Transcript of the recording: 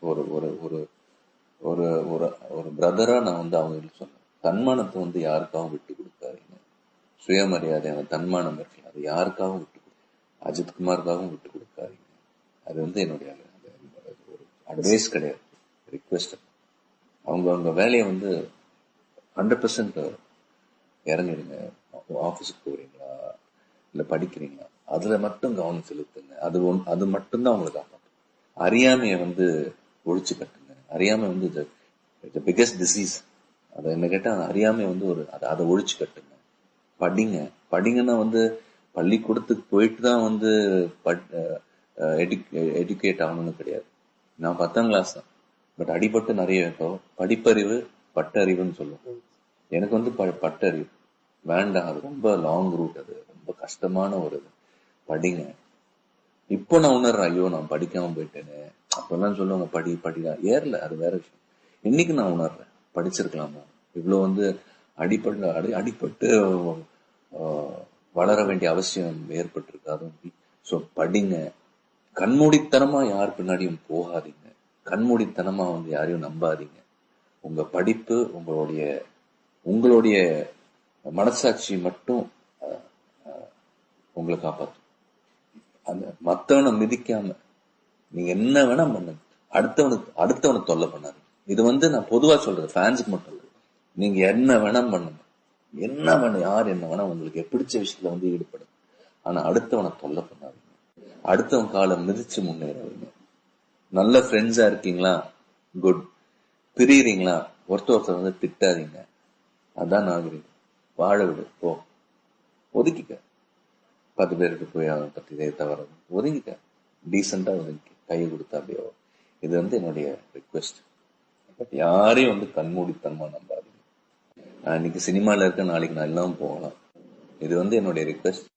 ஒரு ஒரு ஒரு ஒரு ஒரு ஒரு பிரதரா நான் வந்து அவங்களுக்கு சொன்னேன், தன்மானத்தை வந்து யாருக்காகவும் விட்டு கொடுக்காதீங்க. சுயமரியாதை, அந்த தன்மானம் இருக்கு, அது யாருக்காகவும் விட்டு அஜித் குமாருக்காகவும் விட்டு கொடுக்காதீங்க. அது வந்து என்னுடைய ஒரு அட்வைஸ் கிடையாது, ரிக்வெஸ்ட். அவங்க வேலையை வந்து 100% இறங்கிடுங்க. ஆஃபீஸுக்கு போறீங்களா இல்லை படிக்கிறீங்களா, அதுல மட்டும் கவனம் செலுத்துங்க. அது மட்டும்தான் அவங்களை காப்பாற்றும். அறியாமையை வந்து ஒழிச்சு கட்டுங்க. அறியாமை வந்து பிகெஸ்ட் டிசீஸ். அதை என்ன கேட்டா அறியாமை வந்து அதை ஒழிச்சு கட்டுங்க. படிங்கன்னா வந்து பள்ளிக்கூடத்துக்கு போயிட்டு தான் வந்து எஜுகேட் ஆகணும்னு கிடையாது. நான் 10ஆம் கிளாஸ் தான், பட் அடிபட்டு நிறைய படிப்பறிவு பட்டறிவுன்னு சொல்லுவோம். எனக்கு வந்து பட்டறிவு வேண்டாம், அது ரொம்ப லாங் ரூட், அது ரொம்ப கஷ்டமான ஒரு இது. படிங்க. இப்போ நான் உணர்றேன், ஐயோ நான் படிக்காம போயிட்டேன்னு. அப்பெல்லாம் சொல்லுவாங்க படிதான் ஏறல, அது வேற விஷயம். இன்னைக்கு நான் உணர்றேன், படிச்சிருக்கலாமோ, இவ்வளவு வந்து அடிபட்டு வளர வேண்டிய அவசியம் ஏற்பட்டிருக்காது. ஸோ படிங்க. கண்மூடித்தனமா யார் பின்னாடியும் போகாதீங்க. கண்மூடித்தனமா வந்து யாரையும் நம்பாதீங்க. உங்க படிப்பு உங்களுடைய மனசாட்சி மட்டும் உங்களை காப்பாற்றும். அந்த மத்தவனை மிதிக்காம நீங்க என்ன வேணா பண்ணுங்க, அடுத்தவனை தொல்லை பண்ணாதீங்க. இது வந்து நான் பொதுவா சொல்றது, ஃபேன்ஸுக்கு மட்டும் இல்லை. நீங்க என்ன வேணா பண்ணுங்க, என்ன வேணும், யார் என்ன வேணா உங்களுக்கு பிடிச்ச விஷயத்துல வந்து ஈடுபடும். ஆனா அடுத்தவனை தொல்லை பண்ணாதீங்க. அடுத்தவன் காலை மிதிச்சு முன்னேறாதீங்க. நல்ல ஃப்ரெண்ட்ஸா இருக்கீங்களா, குட். பிரியுறீங்களா, ஒருத்தர் வந்து திட்டாதீங்க. அதான் நாகரிகம். வாழ விடு, போ. ஒதுக்கிக்க. 10 பேருக்கு போய் அவன் பத்தி இதை தவறு ஒதுங்கிக்க. டீசெண்டா ஒதுங்கி கையை கொடுத்தா அப்படியோ. இது வந்து என்னுடைய ரிக்வெஸ்ட். பட் யாரையும் வந்து கண்மூடித்தனமா நம்பாதீங்க. நான் இன்னைக்கு சினிமால இருக்க, நாளைக்கு நான் எல்லாம் போகலாம். இது வந்து என்னுடைய ரிக்வெஸ்ட்.